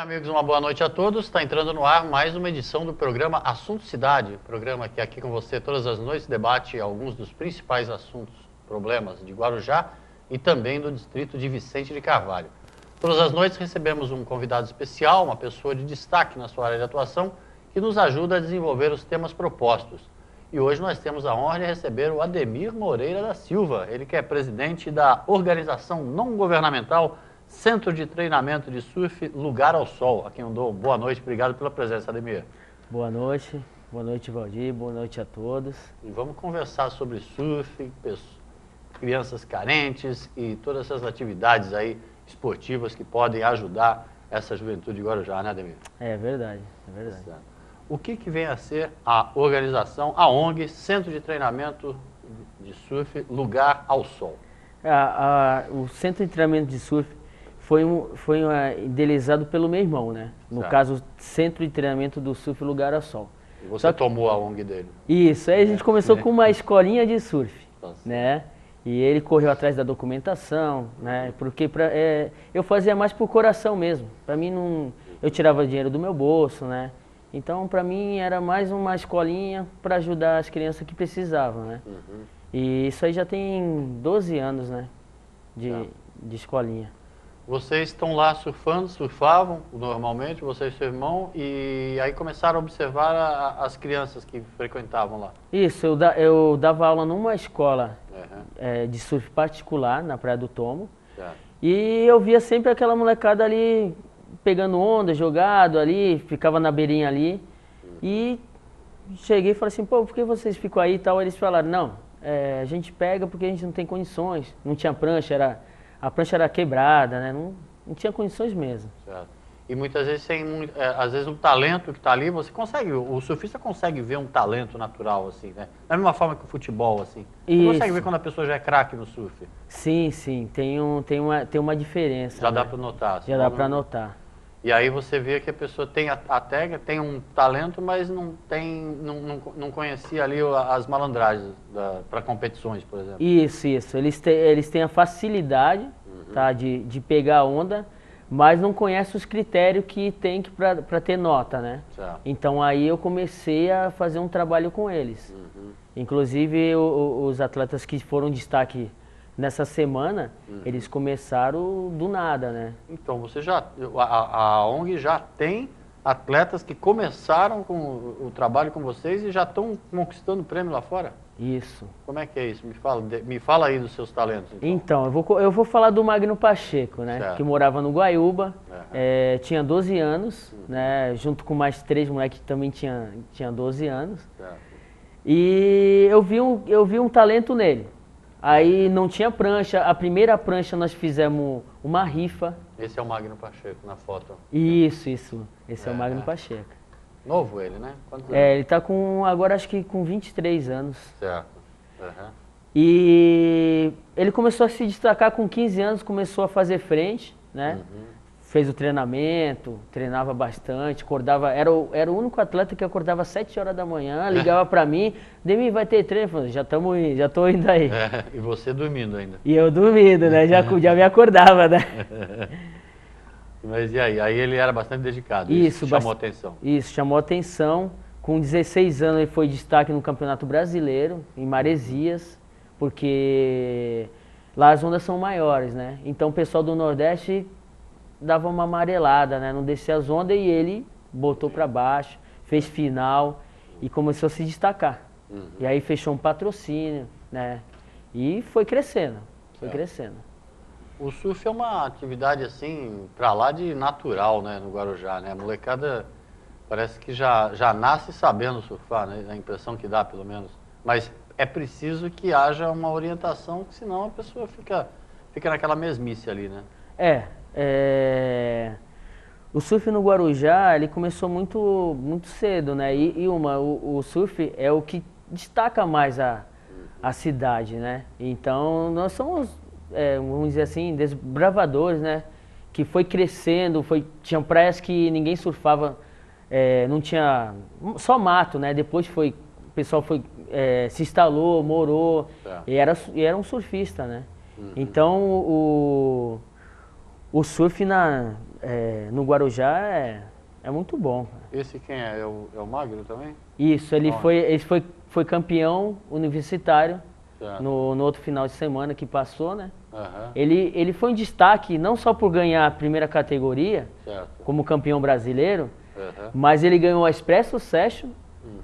amigos, uma boa noite a todos. Está entrando no ar mais uma edição do programa Assunto Cidade, programa que aqui com você todas as noites debate alguns dos principais assuntos, problemas de Guarujá e também do distrito de Vicente de Carvalho. Todas as noites recebemos um convidado especial, uma pessoa de destaque na sua área de atuação, que nos ajuda a desenvolver os temas propostos. E hoje nós temos a honra de receber o Ademir Moreira da Silva, ele que é presidente da organização não governamental Centro de Treinamento de Surf Lugar ao Sol, a quem eu dou boa noite, obrigado pela presença, Ademir. Boa noite Valdir, boa noite a todos. E vamos conversar sobre surf, crianças carentes e todas essas atividades aí esportivas que podem ajudar essa juventude de Guarujá, né, Ademir? É verdade, é verdade. Certo. O que vem a ser a organização, a ONG, Centro de Treinamento de Surf Lugar ao Sol? O Centro de Treinamento de Surf foi idealizado pelo meu irmão, né? No Certo. caso, Centro de Treinamento do Surf Lugar ao Sol. E você tomou a ONG dele? Isso, aí a gente começou com uma escolinha de surf, Tá certo. né? E ele correu atrás da documentação, né? Porque eu fazia mais por coração mesmo. Para mim, não, eu tirava dinheiro do meu bolso, né? Então, para mim, era mais uma escolinha para ajudar as crianças que precisavam, né? Uhum. E isso aí já tem 12 anos, né? De escolinha. Vocês estão lá surfando, surfavam normalmente, você e seu irmão, e aí começaram a observar as crianças que frequentavam lá. Isso, eu dava aula numa escola Uhum. de surf particular, na Praia do Tomo. Certo. E eu via sempre aquela molecada ali pegando onda, jogado ali, ficava na beirinha ali. E cheguei e falei assim, pô, por que vocês ficam aí e tal? Eles falaram, não, a gente pega porque a gente não tem condições. Não tinha prancha, a prancha era quebrada, né? Não tinha condições mesmo. Certo. E muitas vezes às vezes o talento que está ali, o surfista consegue ver um talento natural, assim, né? Da mesma forma que o futebol, assim. Você Isso. consegue ver quando a pessoa já é craque no surf. Sim, tem uma diferença. Já né? dá para notar. Já dá para notar. E aí você vê que a pessoa tem a técnica, tem um talento, mas não conhecia ali as malandragens para competições, por exemplo. Isso. Eles têm a facilidade, tá, de pegar a onda, mas não conhecem os critérios que tem para ter nota, né? Certo. Então aí eu comecei a fazer um trabalho com eles. Inclusive os atletas que foram destaque nessa semana, eles começaram do nada, né? Então, a ONG já tem atletas que começaram com o trabalho com vocês e já estão conquistando prêmio lá fora? Isso. Como é que é isso? Me fala aí dos seus talentos. Então, eu vou falar do Magno Pacheco, né? Certo. Que morava no Guaiúba, tinha 12 anos, né? Junto com mais 3 moleques que também tinha 12 anos. Certo. E eu vi um talento nele. Aí não tinha prancha, a primeira prancha nós fizemos uma rifa. Esse é o Magno Pacheco na foto. Isso. Esse é o Magno Pacheco. Novo ele, né? Quantos anos? Ele tá agora acho que com 23 anos. Certo. Uhum. E ele começou a se destacar com 15 anos, começou a fazer frente, né? Fez o treinamento, treinava bastante, acordava, era o único atleta que acordava às 7 horas da manhã, ligava pra mim, Demi, vai ter treino? Eu falei, já tô indo aí. E você dormindo ainda. E eu dormindo, né? Já me acordava, né? Mas e aí? Aí ele era bastante dedicado, isso chamou atenção. Isso, chamou atenção. Com 16 anos ele foi destaque no Campeonato Brasileiro, em Maresias, porque lá as ondas são maiores, né? Então o pessoal do Nordeste dava uma amarelada, né? Não descia as ondas e ele botou para baixo, fez final e começou a se destacar. E aí fechou um patrocínio, né? E foi crescendo, crescendo. O surf é uma atividade assim, pra lá de natural, né, no Guarujá, né? A molecada parece que já nasce sabendo surfar, né? A impressão que dá, pelo menos. Mas é preciso que haja uma orientação, que senão a pessoa fica naquela mesmice ali, né? O surf no Guarujá, ele começou muito cedo, né? O surf é o que destaca mais a cidade, né? Então, nós somos, vamos dizer assim, desbravadores, né? Que foi crescendo, tinha praias que ninguém surfava, não tinha, só mato, né? Depois o pessoal se instalou, morou, e era um surfista, né? Então, o surf no Guarujá é muito bom. Esse quem é? É o Magno também? Isso, ele foi campeão universitário Certo. no outro final de semana que passou, né? Aham. Ele foi um destaque não só por ganhar a primeira categoria, Certo. como campeão brasileiro, Aham. mas ele ganhou a Expresso Session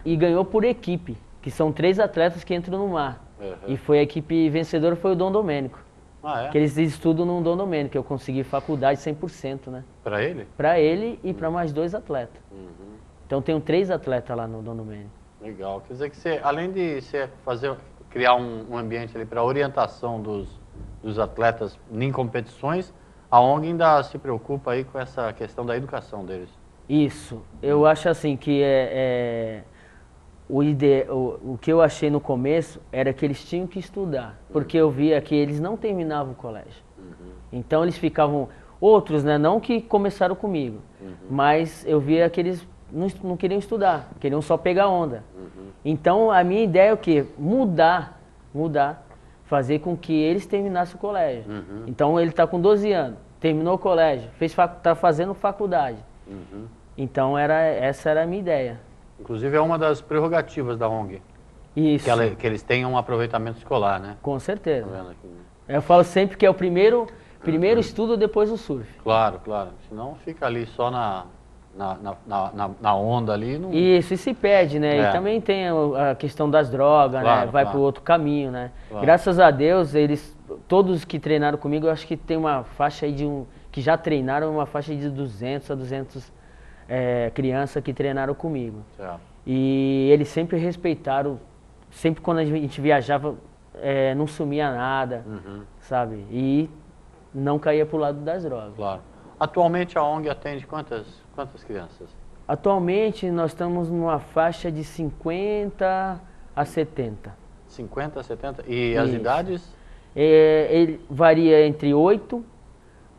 e ganhou por equipe, que são 3 atletas que entram no mar. Aham. E foi a equipe vencedora foi o Dom Domênico. Ah, é? Que eles estudam no Dom Domênico, que eu consegui faculdade 100%, né? Pra ele? Para ele e para mais 2 atletas. Uhum. Então tenho 3 atletas lá no Dom Domênico. Legal. Quer dizer que você, além de você criar um ambiente ali para orientação dos atletas em competições, a ONG ainda se preocupa aí com essa questão da educação deles. Isso. Eu acho assim que o que eu achei no começo era que eles tinham que estudar, porque eu via que eles não terminavam o colégio. Então eles ficavam, outros, né, não que começaram comigo, mas eu via que eles não queriam estudar, queriam só pegar onda. Então a minha ideia é o quê? Mudar, fazer com que eles terminassem o colégio. Então ele está com 12 anos, terminou o colégio, está fazendo faculdade. Então essa era a minha ideia. Inclusive é uma das prerrogativas da ONG, Isso, que eles tenham um aproveitamento escolar, né? com certeza. Tá vendo aqui? Eu falo sempre que é o primeiro estudo depois do surf. Claro, claro. Senão fica ali só na onda ali. Não... Isso, e se perde, né? É. E também tem a questão das drogas, Claro, né? Vai claro. para outro caminho, né? Claro. Graças a Deus, todos que treinaram comigo, eu acho que tem uma faixa aí que já treinaram, uma faixa de 200 a 200 crianças que treinaram comigo. Certo. E eles sempre respeitaram, sempre quando a gente viajava, não sumia nada, sabe? E não caía pro lado das drogas. Claro. Atualmente a ONG atende quantas crianças? Atualmente nós estamos numa faixa de 50 a 70. 50, 70? E as Isso. idades? Ele varia entre 8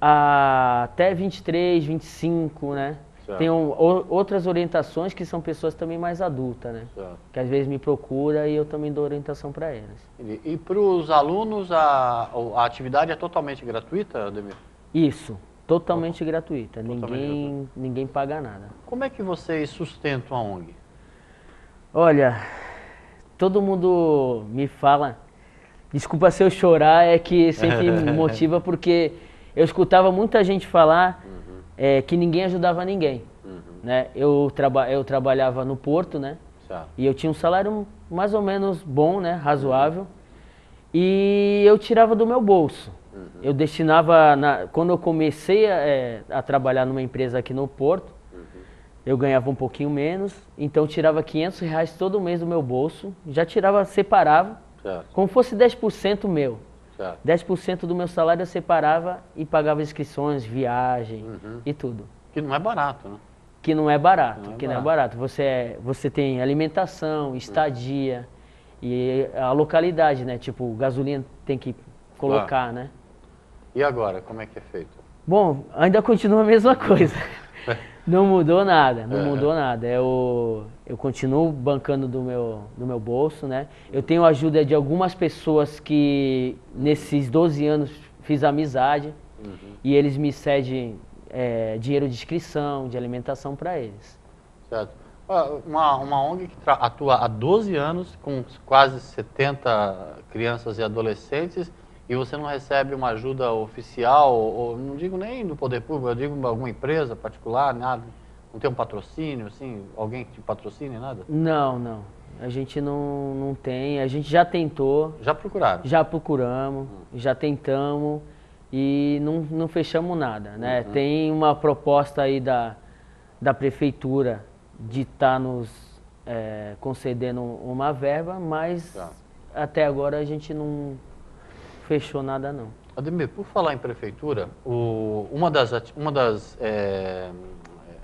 até 23, 25, né? Certo. Tem outras orientações que são pessoas também mais adultas, né? Certo. Que às vezes me procura e eu também dou orientação para eles. E para os alunos a atividade é totalmente gratuita, Ademir? Isso, totalmente gratuita. Totalmente Ninguém paga nada. Como é que vocês sustentam a ONG? Olha, todo mundo me fala, desculpa se eu chorar, é que sempre me motiva porque eu escutava muita gente falar que ninguém ajudava ninguém. Né? Eu trabalhava no porto, né? Certo. E eu tinha um salário mais ou menos bom, né? Razoável. E eu tirava do meu bolso. Eu destinava, quando eu comecei a trabalhar numa empresa aqui no Porto, eu ganhava um pouquinho menos, então eu tirava R$500 todo mês do meu bolso, já separava, Certo. como fosse 10% meu. Certo. 10% do meu salário eu separava e pagava inscrições, viagem e tudo. Que não é barato, né? Que não é barato, Não é barato. Você tem alimentação, estadia e a localidade, né? Tipo, gasolina tem que colocar, né? E agora, como é que é feito? Bom, ainda continua a mesma coisa. Não mudou nada, não mudou nada. Eu continuo bancando do meu bolso, né? Eu tenho a ajuda de algumas pessoas que nesses 12 anos fiz amizade e eles me cedem dinheiro de inscrição, de alimentação para eles. Certo. Uma ONG que atua há 12 anos com quase 70 crianças e adolescentes e você não recebe uma ajuda oficial, ou não digo nem do poder público, eu digo alguma empresa particular, nada? Não tem um patrocínio, assim, alguém que te patrocine, nada? Não. A gente não tem, a gente já tentou, Já procuraram? já procuramos, já tentamos e não fechamos nada, né? Tem uma proposta aí da prefeitura de estar nos concedendo uma verba, mas até agora a gente não fechou nada não. Ademir, por falar em prefeitura, uma das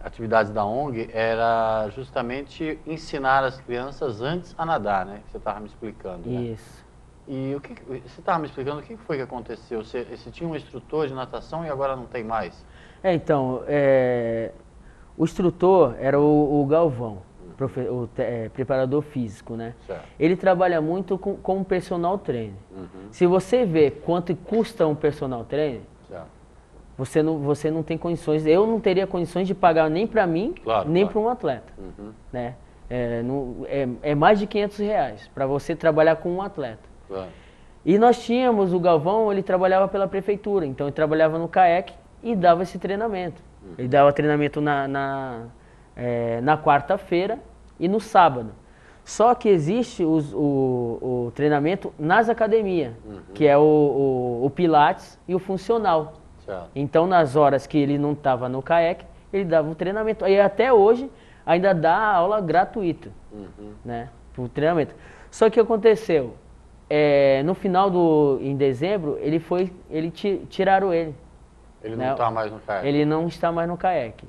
atividades da ONG era justamente ensinar as crianças antes a nadar, né? Que você estava me explicando. Né? Isso. E você estava me explicando o que foi que aconteceu? Você tinha um instrutor de natação e agora não tem mais? Então, o instrutor era o Galvão, preparador físico, né? Certo. Ele trabalha muito com personal trainer. Se você vê quanto custa um personal trainer, Certo. você não tem condições, eu não teria condições de pagar nem para mim, Claro, nem claro. para um atleta, né? É mais de R$ 500 para você trabalhar com um atleta. Claro. E nós tínhamos o Galvão, ele trabalhava pela prefeitura, então ele trabalhava no CAEC e dava esse treinamento. Ele dava treinamento na quarta-feira e no sábado. Só que existe o treinamento nas academias, que é o Pilates e o funcional. Certo. Então, nas horas que ele não estava no CAEC, ele dava o treinamento. E até hoje ainda dá aula gratuita, né, pro treinamento. Só que aconteceu, no final em dezembro, tiraram ele. Ele né? não está mais no CAEC. Ele não está mais no CAEC.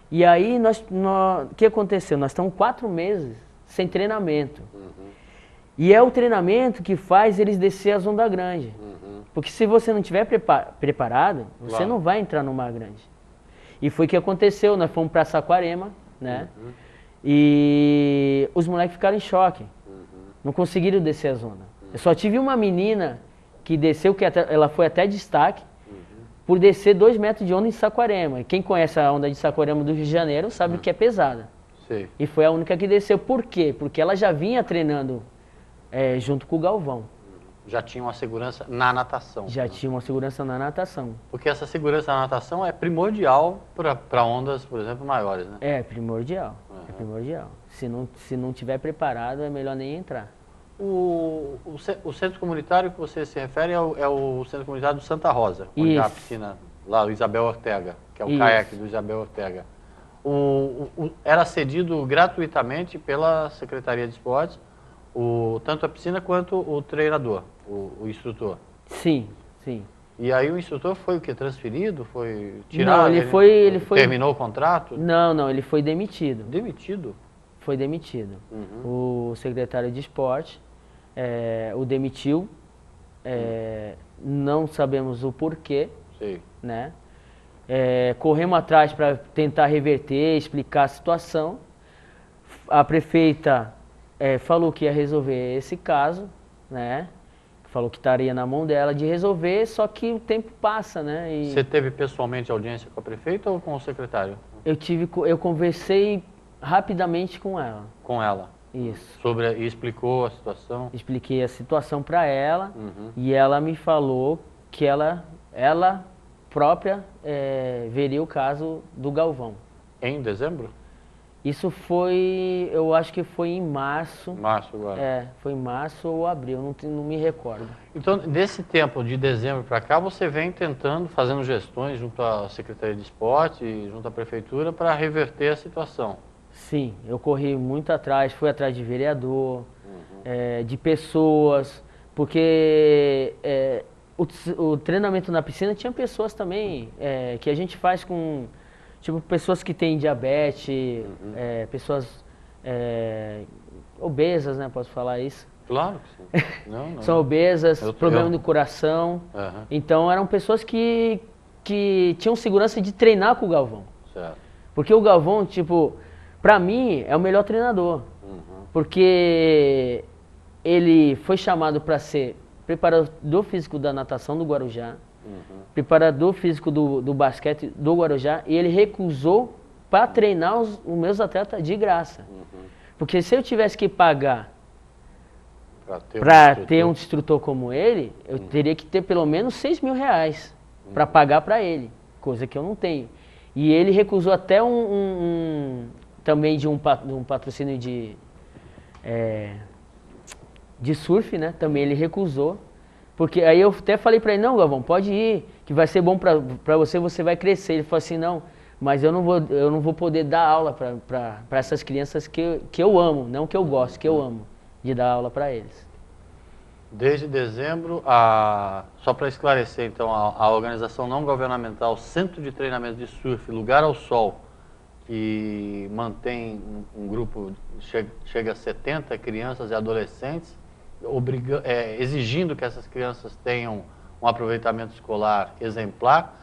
E aí, o que aconteceu? Nós estamos 4 meses sem treinamento. E é o treinamento que faz eles descer a Zonda Grande. Porque se você não estiver preparado, você Claro. não vai entrar no Mar Grande. E foi o que aconteceu, nós fomos para Saquarema, né? E os moleques ficaram em choque. Não conseguiram descer a zona. Eu só tive uma menina que desceu, ela foi até destaque, por descer 2 metros de onda em Saquarema. E quem conhece a onda de Saquarema do Rio de Janeiro sabe que é pesada. Sei. E foi a única que desceu. Por quê? Porque ela já vinha treinando junto com o Galvão. Já tinha uma segurança na natação. Já tinha uma segurança na natação. Porque essa segurança na natação é primordial para ondas, por exemplo, maiores, né? É primordial. É primordial. Se não tiver preparado, é melhor nem entrar. O centro comunitário que você se refere é o centro comunitário do Santa Rosa, onde há a Isso. piscina lá, o Isabel Ortega, que é o Isso. CAEC do Isabel Ortega. Era cedido gratuitamente pela Secretaria de Esportes, tanto a piscina quanto o treinador, o instrutor. Sim, sim. E aí o instrutor foi o quê? Transferido? Foi tirado? Não, ele foi... Terminou o contrato? Não, ele foi demitido. Demitido? Foi demitido. O secretário de esporte o demitiu. Não sabemos o porquê, Sei. né? Corremos atrás para tentar reverter, explicar a situação. A prefeita falou que ia resolver esse caso, né? Falou que estaria na mão dela de resolver, só que o tempo passa, né? E Você teve pessoalmente audiência com a prefeita ou com o secretário? eu conversei rapidamente com ela. Com ela. Isso. E explicou a situação? Expliquei a situação para ela e ela me falou que ela própria veria o caso do Galvão. Em dezembro? Isso foi, eu acho que foi em março. Março agora. Foi em março ou abril, não me recordo. Então, desse tempo de dezembro para cá, você vem tentando, fazendo gestões junto à Secretaria de Esporte e junto à Prefeitura para reverter a situação. Sim, eu corri muito atrás, fui atrás de vereador, de pessoas, porque o treinamento na piscina tinha pessoas também que a gente faz com, tipo, pessoas que têm diabetes, pessoas obesas, né, posso falar isso? Claro que sim. Não. São obesas, Eu- problema eu- do coração. Aham. Então eram pessoas que tinham segurança de treinar com o Galvão. Certo. Porque o Galvão, tipo, pra mim é o melhor treinador. Porque ele foi chamado para ser preparador físico da natação do Guarujá, preparador físico do basquete do Guarujá, e ele recusou para treinar os meus atletas de graça. Porque se eu tivesse que pagar para ter um instrutor como ele, eu teria que ter pelo menos R$ 6.000 para pagar para ele, coisa que eu não tenho. E ele recusou até também de um patrocínio de surf, né? Também ele recusou. Porque aí eu até falei para ele, não, Galvão, pode ir, que vai ser bom para você, você vai crescer. Ele falou assim, não, mas eu não vou poder dar aula para essas crianças que eu amo, não que eu gosto, que eu amo de dar aula para eles. Desde dezembro, só para esclarecer, então, a organização não governamental Centro de Treinamento de Surf Lugar ao Sol, que mantém um grupo, chega a 70 crianças e adolescentes, exigindo que essas crianças tenham um aproveitamento escolar exemplar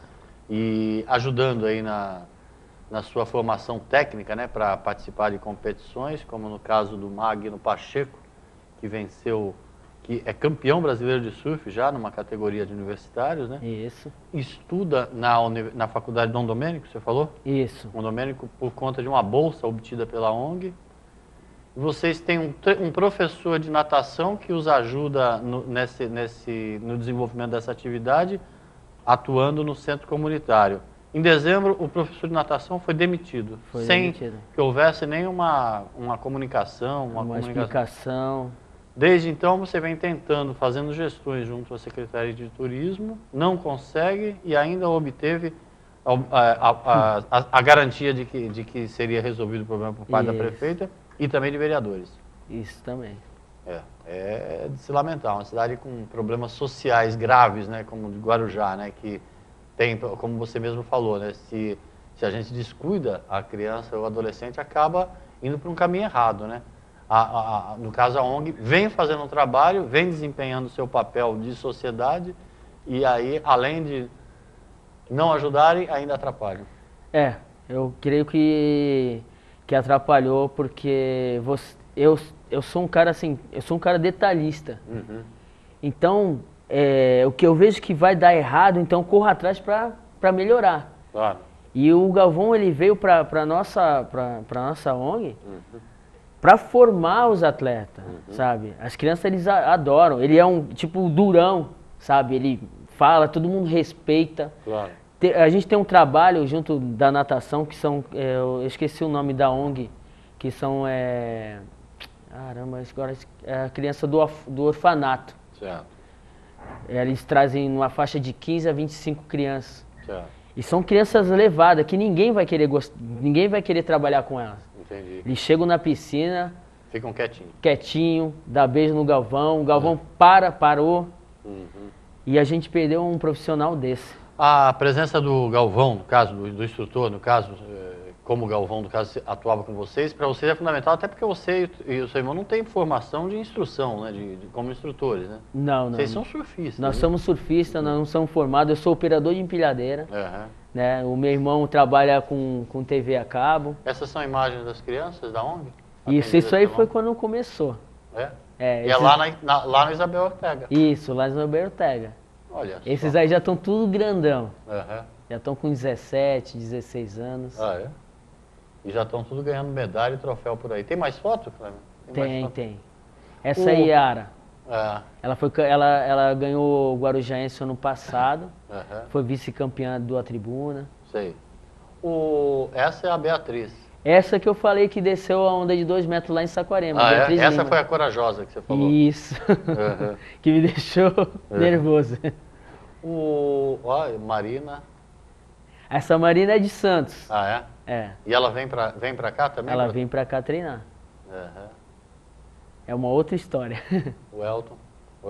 e ajudando aí na sua formação técnica, né, para participar de competições, como no caso do Magno Pacheco, que que é campeão brasileiro de surf já numa categoria de universitários, né? Isso. Estuda na Faculdade Dom Domênico, você falou? Isso. Dom Domênico por conta de uma bolsa obtida pela ONG. Vocês têm um professor de natação que os ajuda no desenvolvimento dessa atividade, atuando no centro comunitário. Em dezembro, o professor de natação foi demitido, sem que houvesse nenhuma comunicação, uma explicação. Desde então, você vem tentando, fazendo gestões junto à Secretaria de Turismo, não consegue e ainda obteve a garantia de que seria resolvido o problema por parte da prefeita e também de vereadores. Isso também. É de se lamentar, uma cidade com problemas sociais graves, né, como de Guarujá, né, que tem, como você mesmo falou, né, se a gente descuida, a criança ou o adolescente acaba indo para um caminho errado, né? No caso, a ONG vem fazendo um trabalho, vem desempenhando o seu papel de sociedade e aí, além de não ajudarem, ainda atrapalham. Eu creio que atrapalhou porque eu sou um cara assim, eu sou um cara detalhista. Uhum. Então, o que eu vejo que vai dar errado, então eu corro atrás para melhorar. Claro. E o Galvão, ele veio para nossa ONG para formar os atletas, sabe? As crianças, eles adoram. Ele é um tipo durão, sabe? Ele fala, todo mundo respeita. Claro. A gente tem um trabalho junto da natação, que são, eu esqueci o nome da ONG, que são, caramba, agora é a criança do orfanato. Certo. Eles trazem uma faixa de 15 a 25 crianças. Certo. E são crianças levadas, que ninguém vai querer trabalhar com elas. Entendi. Eles chegam na piscina, ficam quietinho, dá beijo no Galvão, o Galvão parou, e a gente perdeu um profissional desse. A presença do Galvão, no caso, do instrutor, no caso, como o Galvão, no caso, atuava com vocês, para vocês é fundamental, até porque você e o seu irmão não têm formação de instrução, né, como instrutores, né? Não. Vocês são surfistas. Nós né? somos surfistas, nós não somos formados, eu sou operador de empilhadeira, né? O meu irmão trabalha com TV a cabo. Essas são imagens das crianças da ONG? Isso aí foi quando começou. E é lá no Isabel Ortega? Isso, lá no Isabel Ortega. Olha só. Esses aí já estão tudo grandão. Já estão com 17, 16 anos. E já estão tudo ganhando medalha e troféu por aí. Tem mais foto, Cleber? Tem. Essa aí, Yara. Ela ganhou o Guarujaense ano passado. Foi vice-campeã do Tribuna. Sei. Essa é a Beatriz. Essa que eu falei que desceu a onda de 2 metros lá em Saquarema. Essa foi a corajosa que você falou. Isso. Que me deixou nervoso. Marina. Essa Marina é de Santos. E ela vem pra cá também? Ela vem pra cá treinar. É uma outra história. O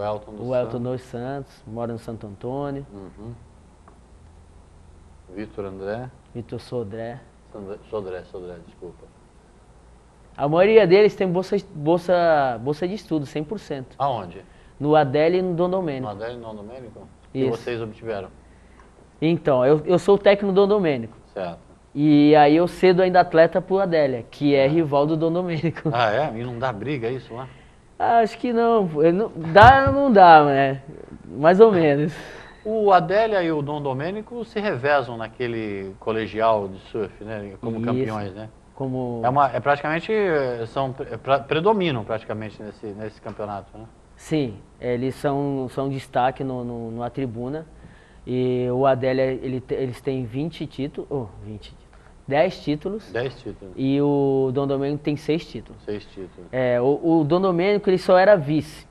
Elton dos Santos, mora no Santo Antônio. Vitor Sodré. Sodré, desculpa. A maioria deles tem bolsa de estudo, 100%. Aonde? No Adélio e no Dom Domênico. No Adélio e no Dom Domênico? Isso. E vocês obtiveram? Então, eu sou o técnico do Dom Domênico. Certo. E aí eu cedo ainda atleta pro Adélia, que é rival do Dom Domênico. E não dá briga isso lá? Acho que não. Não dá, né? Mais ou menos. O Adélia e o Dom Domênico se revezam naquele colegial de surf, né? Como campeões, né? Praticamente, predominam praticamente nesse campeonato, né? Sim, eles são destaque na tribuna. E o Adélia, eles têm 10 títulos. 10 títulos. E o Dom Domênico tem 6 títulos. 6 títulos. O Dom Domênico, ele só era vice.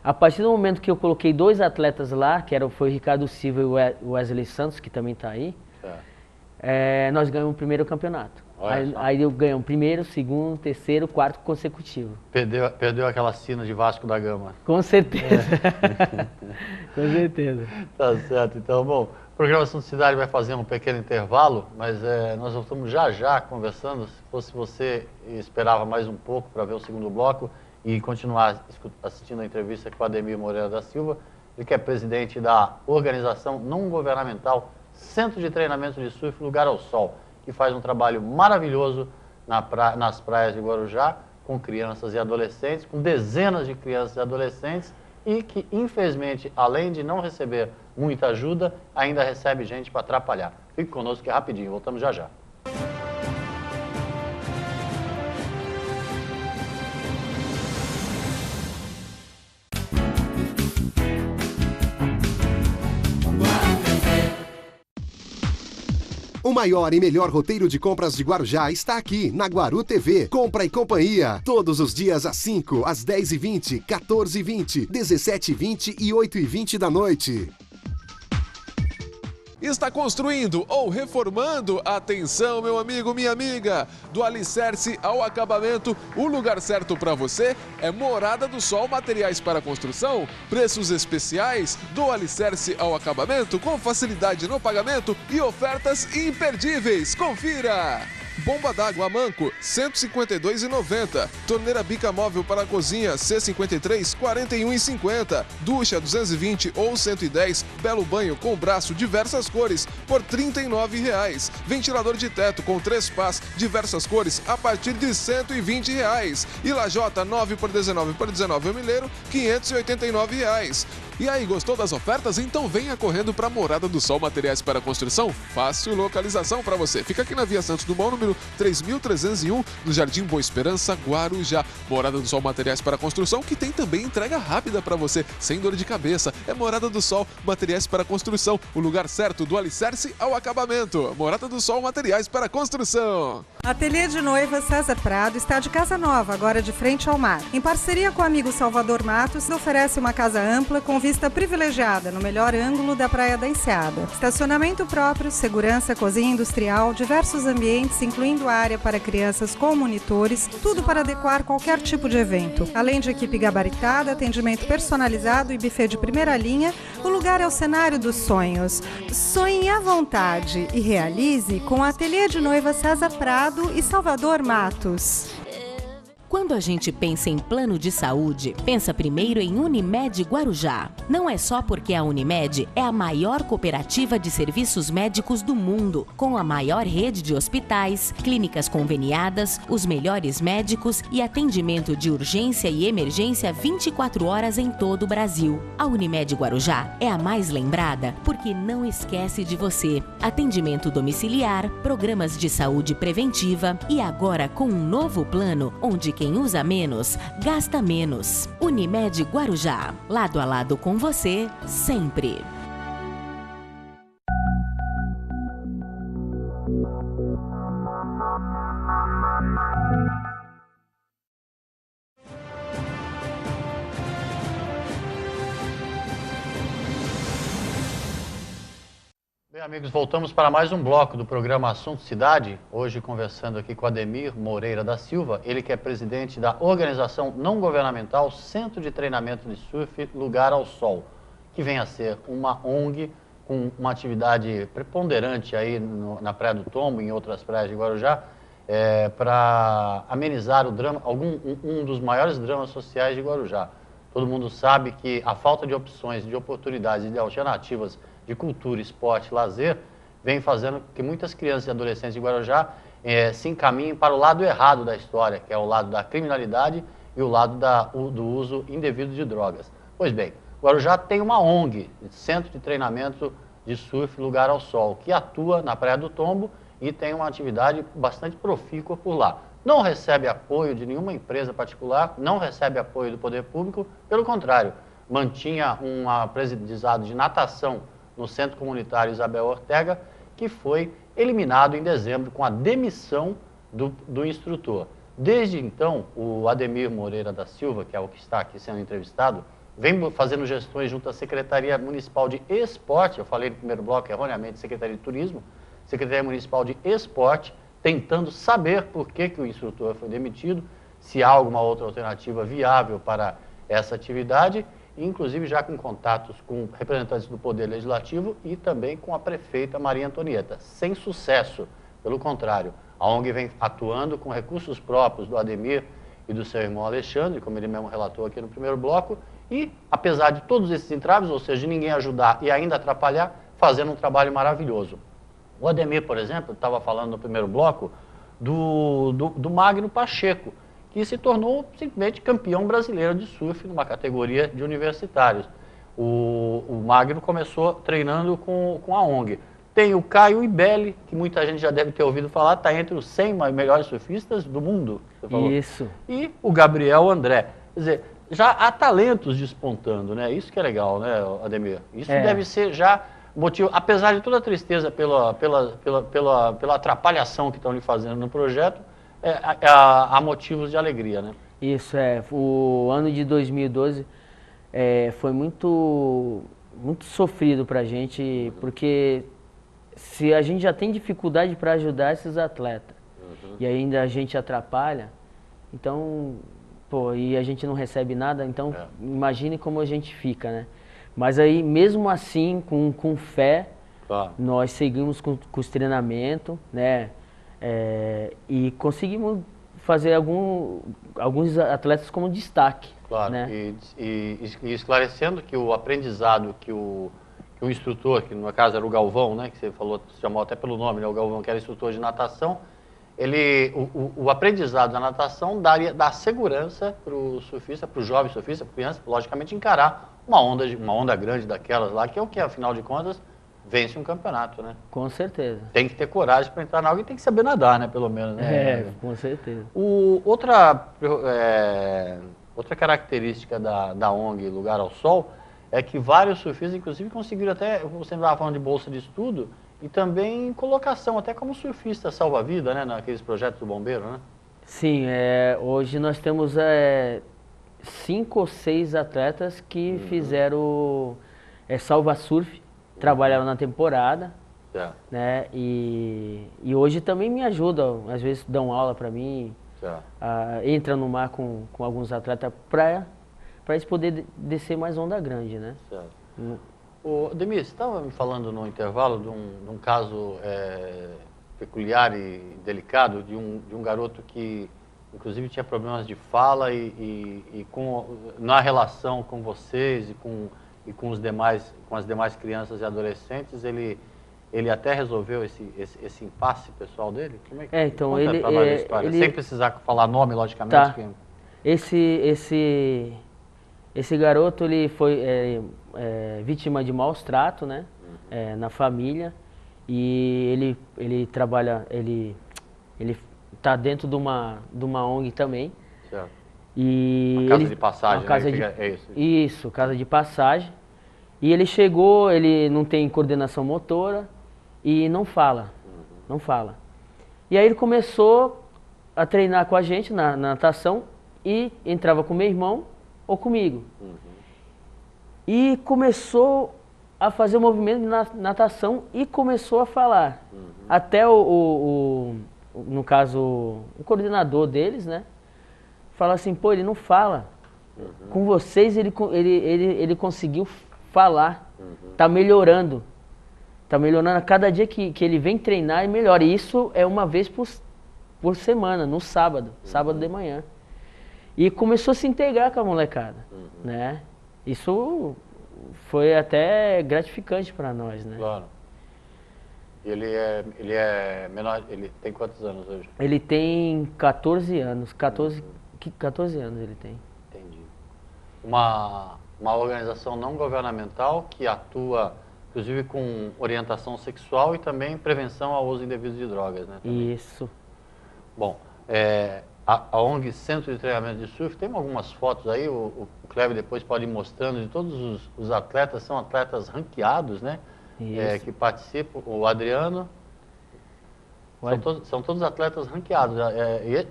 A partir do momento que eu coloquei 2 atletas lá, foi o Ricardo Silva e o Wesley Santos, que também está aí, nós ganhamos o primeiro campeonato. Aí eu ganhei o primeiro, segundo, terceiro, quarto consecutivo. Perdeu aquela sina de Vasco da Gama. Com certeza. Com certeza. Tá certo. Então, bom, o programa Assunto Cidade vai fazer um pequeno intervalo, mas nós voltamos já conversando. Se fosse você esperava mais um pouco para ver o segundo bloco e continuar assistindo a entrevista com o Ademir Moreira da Silva, ele que é presidente da organização não governamental Centro de Treinamento de Surf Lugar ao Sol, que faz um trabalho maravilhoso nas praias de Guarujá, com crianças e adolescentes, com dezenas de crianças e adolescentes, e que, infelizmente, além de não receber muita ajuda, ainda recebe gente para atrapalhar. Fique conosco que é rapidinho, voltamos já já. O maior e melhor roteiro de compras de Guarujá está aqui, na Guaru TV. Compra e Companhia. Todos os dias às 5, às 10h20, 14h20, 17h20 e 8h20 da noite. Está construindo ou reformando? Atenção, meu amigo, minha amiga! Do alicerce ao acabamento, o lugar certo para você é Morada do Sol Materiais para Construção. Preços especiais do alicerce ao acabamento, com facilidade no pagamento e ofertas imperdíveis. Confira! Bomba d'água Manco, R$ 152,90. Torneira bica móvel para a cozinha, C53, R$ 41,50. Ducha 220 ou 110, belo banho com braço diversas cores, por R$ 39,00. Ventilador de teto com 3 pás, diversas cores, a partir de R$ 120,00. E lajota 9 por 19 por 19 o milheiro, R$ 589,00. E aí, gostou das ofertas? Então venha correndo para Morada do Sol Materiais para Construção. Fácil localização para você. Fica aqui na Via Santos Dumont, número 3.301, no Jardim Boa Esperança, Guarujá. Morada do Sol Materiais para Construção, que tem também entrega rápida para você, sem dor de cabeça. É Morada do Sol Materiais para Construção, o lugar certo do alicerce ao acabamento. Morada do Sol Materiais para Construção. Ateliê de Noiva César Prado está de casa nova, agora de frente ao mar. Em parceria com o amigo Salvador Matos, oferece uma casa ampla com vista privilegiada no melhor ângulo da Praia da Enseada. Estacionamento próprio, segurança, cozinha industrial, diversos ambientes, incluindo área para crianças com monitores, tudo para adequar qualquer tipo de evento. Além de equipe gabaritada, atendimento personalizado e buffet de primeira linha, o lugar é o cenário dos sonhos. Sonhe à vontade e realize com o Ateliê de Noiva César Prado e Salvador Matos. Quando a gente pensa em plano de saúde, pensa primeiro em Unimed Guarujá. Não é só porque a Unimed é a maior cooperativa de serviços médicos do mundo, com a maior rede de hospitais, clínicas conveniadas, os melhores médicos e atendimento de urgência e emergência 24 horas em todo o Brasil. A Unimed Guarujá é a mais lembrada porque não esquece de você. Atendimento domiciliar, programas de saúde preventiva e agora com um novo plano onde quem usa menos, gasta menos. Unimed Guarujá, lado a lado com você, sempre. Bem, amigos, voltamos para mais um bloco do programa Assunto Cidade. Hoje conversando aqui com Ademir Moreira da Silva, ele que é presidente da organização não governamental Centro de Treinamento de Surf Lugar ao Sol, que vem a ser uma ONG com uma atividade preponderante aí na Praia do Tombo e em outras praias de Guarujá, para amenizar o drama, um dos maiores dramas sociais de Guarujá. Todo mundo sabe que a falta de opções, de oportunidades e de alternativas de cultura, esporte, lazer, vem fazendo que muitas crianças e adolescentes de Guarujá se encaminhem para o lado errado da história, que é o lado da criminalidade e o lado do uso indevido de drogas. Pois bem, Guarujá tem uma ONG, Centro de Treinamento de Surf Lugar ao Sol, que atua na Praia do Tombo e tem uma atividade bastante profícua por lá. Não recebe apoio de nenhuma empresa particular, não recebe apoio do poder público, pelo contrário, mantinha um aprendizado de natação no Centro Comunitário Isabel Ortega, que foi eliminado em dezembro com a demissão do instrutor. Desde então, o Ademir Moreira da Silva, que é o que está aqui sendo entrevistado, vem fazendo gestões junto à Secretaria Municipal de Esporte, eu falei no primeiro bloco erroneamente, Secretaria de Turismo, Secretaria Municipal de Esporte, tentando saber por que o instrutor foi demitido, se há alguma outra alternativa viável para essa atividade, inclusive já com contatos com representantes do Poder Legislativo e também com a prefeita Maria Antonieta. Sem sucesso, pelo contrário, a ONG vem atuando com recursos próprios do Ademir e do seu irmão Alexandre, como ele mesmo relatou aqui no primeiro bloco, e apesar de todos esses entraves, ou seja, de ninguém ajudar e ainda atrapalhar, fazendo um trabalho maravilhoso. O Ademir, por exemplo, estava falando no primeiro bloco do Magno Pacheco, que se tornou simplesmente campeão brasileiro de surf numa categoria de universitários. O Magno começou treinando com a ONG. Tem o Caio Ibelli, que muita gente já deve ter ouvido falar, está entre os 100 melhores surfistas do mundo. Você falou. Isso. E o Gabriel André. Quer dizer, já há talentos despontando, né? Isso que é legal, né, Ademir? Isso deve ser já motivo, apesar de toda a tristeza pela atrapalhação que estão lhe fazendo no projeto, há motivos de alegria, né? Isso, o ano de 2012 foi muito sofrido para a gente, porque se a gente já tem dificuldade para ajudar esses atletas, e ainda a gente atrapalha, então, pô, e a gente não recebe nada, então imagine como a gente fica, né? Mas aí, mesmo assim, com fé, nós seguimos com os treinamentos, né? E conseguimos fazer alguns atletas como destaque. Claro, né? E esclarecendo que o aprendizado que o instrutor, que no caso era o Galvão, né, que você falou, chamou até pelo nome, né, o Galvão, que era instrutor de natação, o aprendizado da natação dá segurança para o surfista, para o jovem surfista, para a criança, logicamente, encarar uma onda grande daquelas lá, que é o que, afinal de contas, vence um campeonato, né? Com certeza. Tem que ter coragem para entrar na água e tem que saber nadar, né, pelo menos. Né? Com certeza. Outra característica da ONG Lugar ao Sol é que vários surfistas, inclusive, conseguiram até, você estava falando de bolsa de estudo, e também colocação, até como surfista salva-vida, né, naqueles projetos do bombeiro, né? Sim, hoje nós temos 5 ou 6 atletas que fizeram salva-surf, trabalharam na temporada, né, e hoje também me ajudam, às vezes dão aula para mim, entra no mar com alguns atletas para eles poderem descer mais onda grande, né? Certo. Ademir, você estava me falando no intervalo de um caso peculiar e delicado de um garoto que, inclusive, tinha problemas de fala e na relação com vocês e com as demais crianças e adolescentes, ele até resolveu esse impasse pessoal dele? Como é que então conta pra nós a história? Sem precisar falar nome, logicamente. Tá. Esse garoto, ele foi vítima de maus tratos, né? Na família. E ele trabalha, ele tá dentro de uma ONG também. Certo. E uma casa de passagem, uma casa né? É isso. Isso, casa de passagem. E ele chegou, ele não tem coordenação motora e não fala, não fala. E aí ele começou a treinar com a gente na natação e entrava com meu irmão ou comigo. E começou a fazer o movimento de natação e começou a falar. Até no caso, o coordenador deles, né? Fala assim, pô, ele não fala. Com vocês ele conseguiu falar. Tá melhorando. Tá melhorando a cada dia que ele vem treinar e melhora. E isso é uma vez por semana, no sábado de manhã. E começou a se integrar com a molecada, né? Isso foi até gratificante para nós, né? Claro. E ele é menor, ele tem quantos anos hoje? Ele tem 14 anos, 14 anos ele tem. Entendi. Uma organização não governamental que atua, inclusive, com orientação sexual e também prevenção ao uso indevido de drogas, né? Também. Isso. Bom, a ONG Centro de Treinamento de Surf, tem algumas fotos aí, o Cleber depois pode ir mostrando, de todos os atletas, são atletas ranqueados, né? Que participam, o Adriano, são todos atletas ranqueados,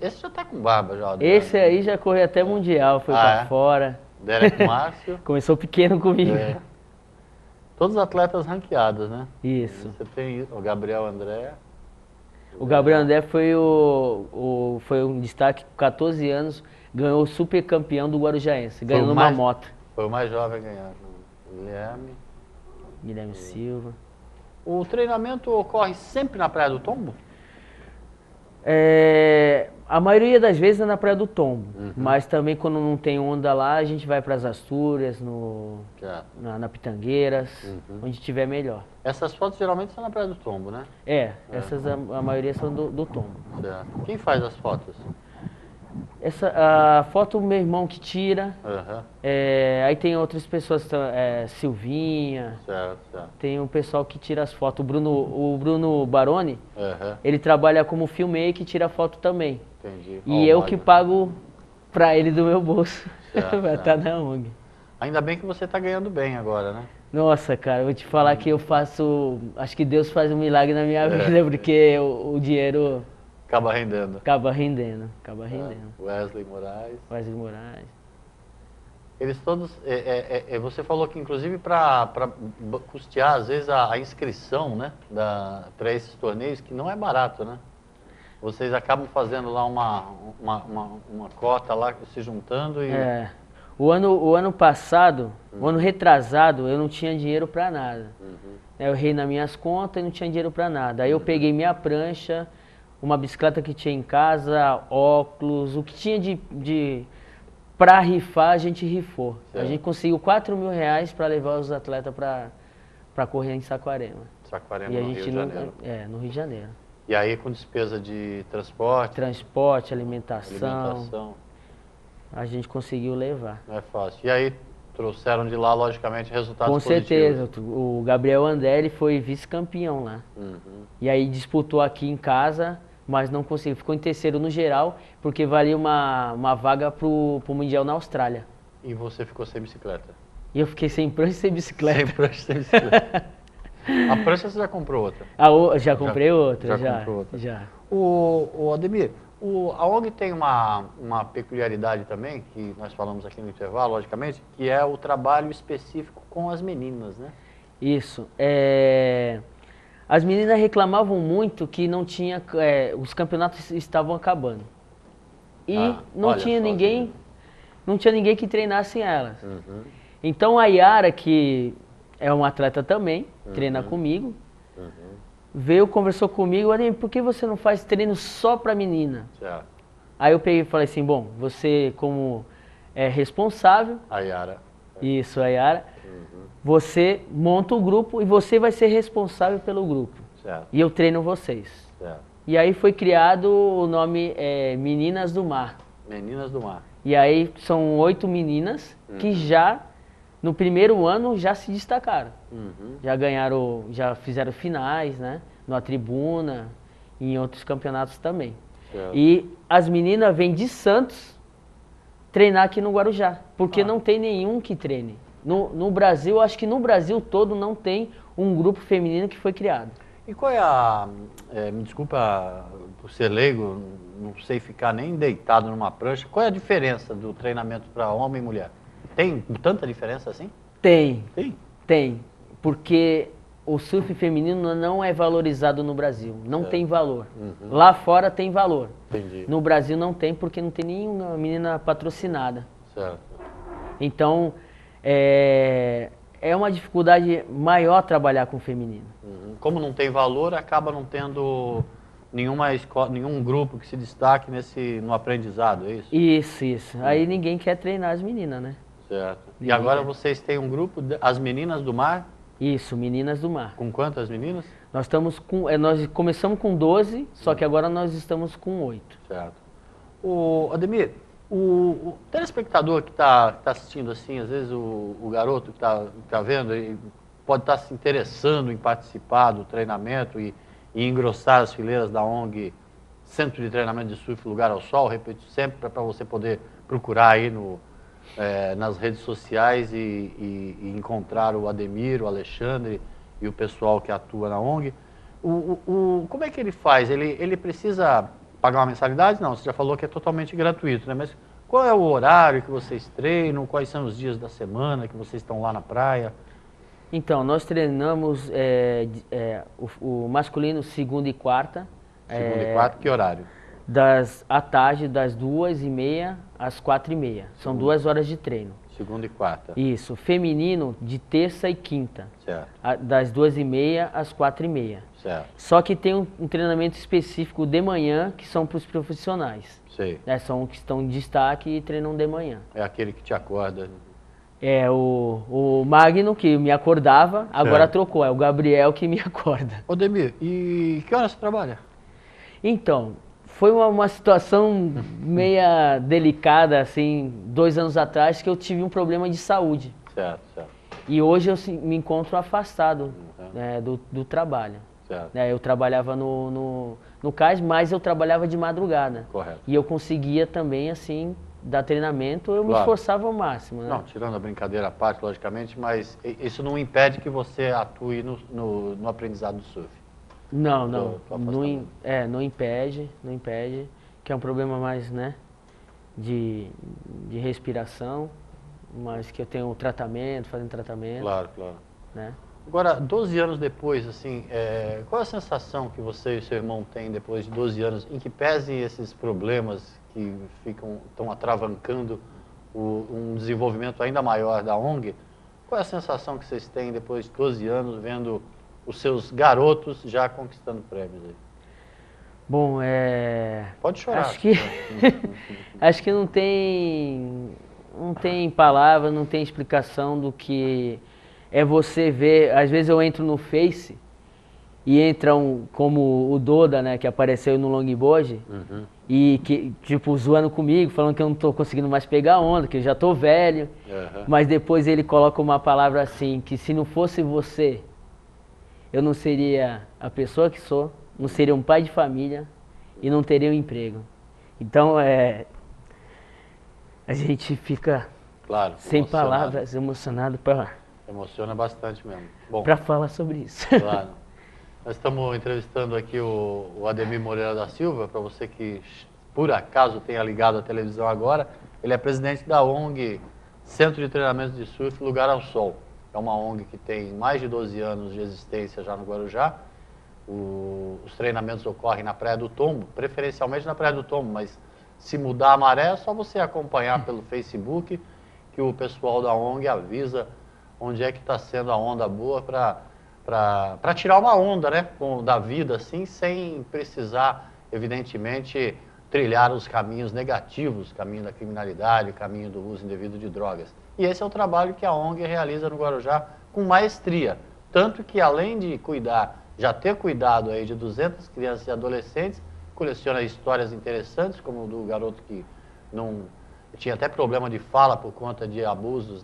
esse já está com barba já. Adriano. Esse aí já correu até mundial, foi para fora. Derek Márcio. Começou pequeno comigo. Todos atletas ranqueados, né? Isso. Você tem o Gabriel André. O Gabriel André foi um destaque com 14 anos, ganhou o super campeão do Guarujaense, ganhou numa moto. Foi o mais jovem a ganhar. Guilherme Silva. O treinamento ocorre sempre na Praia do Tombo? A maioria das vezes é na Praia do Tombo, mas também quando não tem onda lá, a gente vai para as Astúrias, na Pitangueiras, onde tiver melhor. Essas fotos geralmente são na Praia do Tombo, né? Essas a maioria são do Tombo. Certo. Quem faz as fotos? A foto do meu irmão que tira. Aham. Aí tem outras pessoas, Silvinha. Certo, certo. Tem um pessoal que tira as fotos. O Bruno Baroni, Aham. ele trabalha como filmmaker e tira foto também. Entendi. E eu que pago pra ele do meu bolso. Certo, Vai estar na ONG. Ainda bem que você está ganhando bem agora, né? Nossa, cara, eu vou te falar que eu faço... Acho que Deus faz um milagre na minha vida, porque o dinheiro Acaba rendendo. acaba rendendo. Wesley Moraes. Wesley Moraes. Eles todos... você falou que, inclusive, para custear, às vezes, a inscrição, né? Para esses torneios, que não é barato, né? Vocês acabam fazendo lá uma cota lá, se juntando e... O ano passado, o ano retrasado, eu não tinha dinheiro para nada. Eu errei nas minhas contas e não tinha dinheiro para nada. Aí eu peguei minha prancha, uma bicicleta que tinha em casa, óculos, o que tinha para rifar, a gente rifou. Certo. A gente conseguiu R$4.000 para levar os atletas para correr em Saquarema. Saquarema, E a no gente Rio de Janeiro. no Rio de Janeiro. E aí, com despesa de transporte, Transporte, alimentação, alimentação, a gente conseguiu levar. não é fácil. E aí, trouxeram de lá, logicamente, resultados Com positivos. certeza, o Gabriel Anderli foi vice-campeão lá. E aí disputou aqui em casa, mas não conseguiu. Ficou em terceiro no geral, porque valia uma vaga pro Mundial na Austrália. E você ficou sem bicicleta? E eu fiquei sem prancha e sem bicicleta. Sem prancha, sem bicicleta. A prancha você já comprou outra? Já comprei outra, já comprou outra. já. O Ademir, a ONG tem uma peculiaridade também, que nós falamos aqui no intervalo, logicamente, que é o trabalho específico com as meninas, né? Isso. As meninas reclamavam muito que não tinha, os campeonatos estavam acabando. E não olha tinha só, ninguém, não tinha ninguém que treinasse elas. Então a Yara, que é uma atleta também, treina comigo, veio, conversou comigo, Ademir, por que você não faz treino só para menina? Certo. Aí eu peguei e falei assim, bom, você como responsável, A Yara. isso, a Yara, você monta o grupo e você vai ser responsável pelo grupo. Certo. E eu treino vocês. Certo. E aí foi criado o nome Meninas do Mar. Meninas do Mar. E aí são 8 meninas que já, no primeiro ano, já se destacaram. Já ganharam, já fizeram finais, né? Na Tribuna e em outros campeonatos também. Certo. E as meninas vêm de Santos treinar aqui no Guarujá, porque não tem nenhum que treine. No Brasil, acho que no Brasil todo não tem um grupo feminino que foi criado. E qual é me desculpa por ser leigo, não sei ficar nem deitado numa prancha, qual é a diferença do treinamento para homem e mulher? Tem tanta diferença assim? Tem, Tem. porque o surf feminino não é valorizado no Brasil, não tem valor. Lá fora tem valor. Entendi. No Brasil não tem, porque não tem nenhuma menina patrocinada. Certo. Então, é uma dificuldade maior trabalhar com o feminino. Como não tem valor, acaba não tendo nenhum grupo que se destaque no aprendizado, é isso? Isso. Aí ninguém quer treinar as meninas, né? Certo. E Ninguém agora quer. vocês têm um grupo, as Meninas do Mar, Isso, Meninas do Mar. com quantas meninas? Nós nós começamos com 12, só que agora nós estamos com 8. Certo. Ademir, o telespectador que está assistindo assim, às vezes o garoto que está vendo, e pode estar se interessando em participar do treinamento e engrossar as fileiras da ONG Centro de Treinamento de Surf Lugar ao Sol, repito sempre, para você poder procurar aí nas redes sociais e encontrar o Ademir, o Alexandre e o pessoal que atua na ONG. Como é que ele faz? Ele precisa pagar uma mensalidade? Não, você já falou que é totalmente gratuito, né? Mas qual é o horário que vocês treinam? Quais são os dias da semana que vocês estão lá na praia? Então, nós treinamos o masculino segunda e quarta. Segunda e quarta, que horário? À tarde, das 2h30 às 4h30. São 2 horas de treino. Segunda e quarta. Isso. Feminino, de terça e quinta. Certo. Das 2h30 às 4h30. Certo. Só que tem um treinamento específico de manhã, que são para os profissionais. Sei. São que estão em destaque e treinam de manhã. É aquele que te acorda. O Magno, que me acordava, agora trocou. É o Gabriel que me acorda. Ademir, e que horas você trabalha? Então, foi uma situação meia delicada, assim, 2 anos atrás, que eu tive um problema de saúde. Certo, certo. E hoje eu me encontro afastado né, do trabalho. Certo. Eu trabalhava no CAIS, mas eu trabalhava de madrugada. Correto. E eu conseguia também, assim, dar treinamento, eu me esforçava ao máximo. Né? Não, tirando a brincadeira à parte, logicamente, mas isso não impede que você atue no aprendizado do surf. Não impede, que é um problema mais, né, de respiração, mas que eu tenho tratamento, fazendo tratamento. Claro, claro. Né? Agora, 12 anos depois, assim, qual é a sensação que você e seu irmão têm depois de 12 anos, em que pese esses problemas que estão atravancando um desenvolvimento ainda maior da ONG, qual é a sensação que vocês têm depois de 12 anos vendo os seus garotos já conquistando prêmios aí? Bom, Pode chorar. Acho que não tem palavra, não tem explicação do que é você ver. Às vezes eu entro no Face e entram como o Doda, né, que apareceu no longboard, e que, tipo, zoando comigo, falando que eu não tô conseguindo mais pegar onda, que eu já tô velho, mas depois ele coloca uma palavra assim, que se não fosse você, eu não seria a pessoa que sou, não seria um pai de família e não teria um emprego. Então, a gente fica sem palavras, emocionado para... Emociona bastante mesmo. Para falar sobre isso. Claro. Nós estamos entrevistando aqui o Ademir Moreira da Silva, para você que por acaso tenha ligado a televisão agora, ele é presidente da ONG Centro de Treinamento de Surf Lugar ao Sol. É uma ONG que tem mais de 12 anos de existência já no Guarujá. Os treinamentos ocorrem na Praia do Tombo, preferencialmente na Praia do Tombo, mas se mudar a maré é só você acompanhar pelo Facebook, que o pessoal da ONG avisa onde é que está sendo a onda boa para tirar uma onda, né, da vida, assim, sem precisar, evidentemente, trilhar os caminhos negativos, caminho da criminalidade, caminho do uso indevido de drogas. E esse é o trabalho que a ONG realiza no Guarujá com maestria, tanto que além de já ter cuidado aí de 200 crianças e adolescentes, coleciona histórias interessantes, como o do garoto que não tinha até problema de fala por conta de abusos,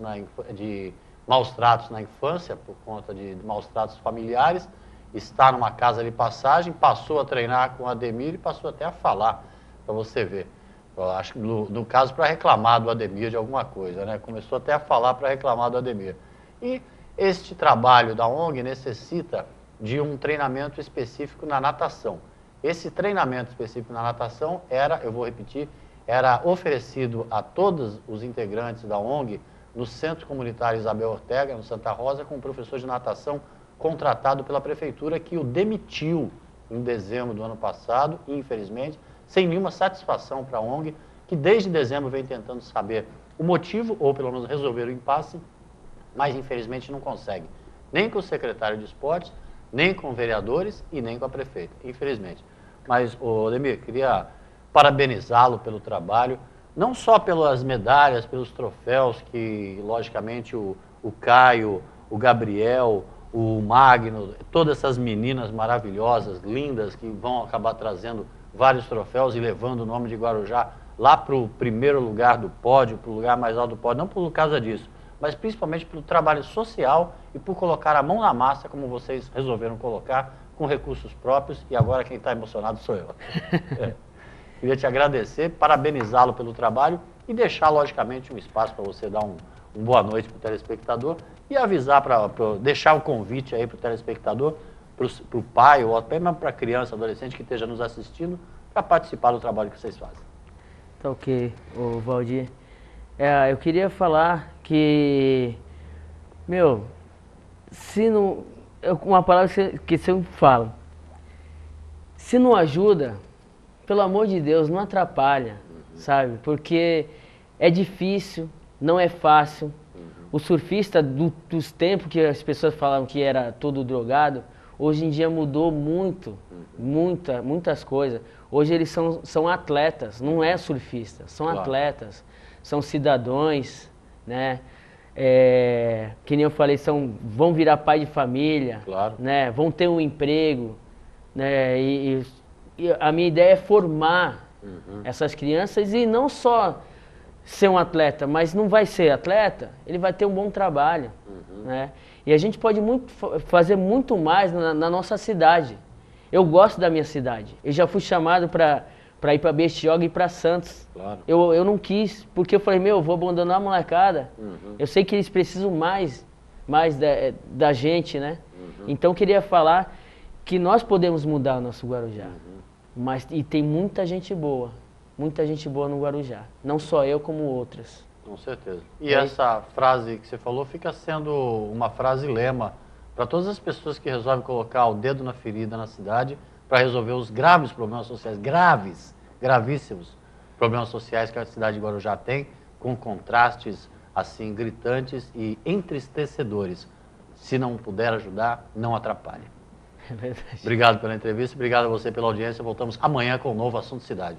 de maus tratos na infância, por conta de maus tratos familiares, está numa casa de passagem, passou a treinar com o Ademir e passou até a falar, para você ver. Eu acho que no caso para reclamar do Ademir de alguma coisa, né? Começou até a falar para reclamar do Ademir. E este trabalho da ONG necessita de um treinamento específico na natação. Esse treinamento específico na natação eu vou repetir, era oferecido a todos os integrantes da ONG no Centro Comunitário Isabel Ortega, no Santa Rosa, com um professor de natação contratado pela prefeitura que o demitiu em dezembro do ano passado, infelizmente, sem nenhuma satisfação para a ONG, que desde dezembro vem tentando saber o motivo, ou pelo menos resolver o impasse, mas infelizmente não consegue. Nem com o secretário de esportes, nem com vereadores e nem com a prefeita, infelizmente. Mas, Ademir, queria parabenizá-lo pelo trabalho, não só pelas medalhas, pelos troféus que, logicamente, o Caio, o Gabriel, o Magno, todas essas meninas maravilhosas, lindas, que vão acabar trazendo vários troféus e levando o nome de Guarujá lá para o primeiro lugar do pódio, para o lugar mais alto do pódio, não por causa disso, mas principalmente pelo trabalho social e por colocar a mão na massa, como vocês resolveram colocar, com recursos próprios, e agora quem está emocionado sou eu. Queria te agradecer, parabenizá-lo pelo trabalho e deixar, logicamente, um espaço para você dar um boa noite para o telespectador e avisar, deixar o convite aí para o telespectador, para o pai ou até mesmo para a criança, adolescente que esteja nos assistindo, para participar do trabalho que vocês fazem. Tá ok, Valdir. Eu queria falar que, se não... Uma palavra que eu sempre falo. Se não ajuda, pelo amor de Deus, não atrapalha, sabe? Porque é difícil, não é fácil. O surfista dos tempos que as pessoas falavam que era todo drogado, hoje em dia mudou muito, muitas coisas. Hoje eles são atletas, não é surfista, são atletas, são cidadãos, né? Que nem eu falei, vão virar pai de família, né? Vão ter um emprego, né? E a minha ideia é formar essas crianças e não só ser um atleta, mas não vai ser atleta, ele vai ter um bom trabalho, né? E a gente pode fazer muito mais na nossa cidade. Eu gosto da minha cidade. Eu já fui chamado para ir para Bertioga e para Santos. Claro. Eu não quis, porque eu falei, eu vou abandonar a molecada. Eu sei que eles precisam mais da gente, né? Então eu queria falar que nós podemos mudar o nosso Guarujá. E tem muita gente boa no Guarujá. Não só eu, como outras. Com certeza. E essa frase que você falou fica sendo uma frase lema para todas as pessoas que resolvem colocar o dedo na ferida na cidade para resolver os graves problemas sociais, gravíssimos problemas sociais que a cidade de Guarujá tem, com contrastes assim gritantes e entristecedores. Se não puder ajudar, não atrapalhe. É verdade. Obrigado pela entrevista, obrigado a você pela audiência. Voltamos amanhã com um novo Assunto Cidade.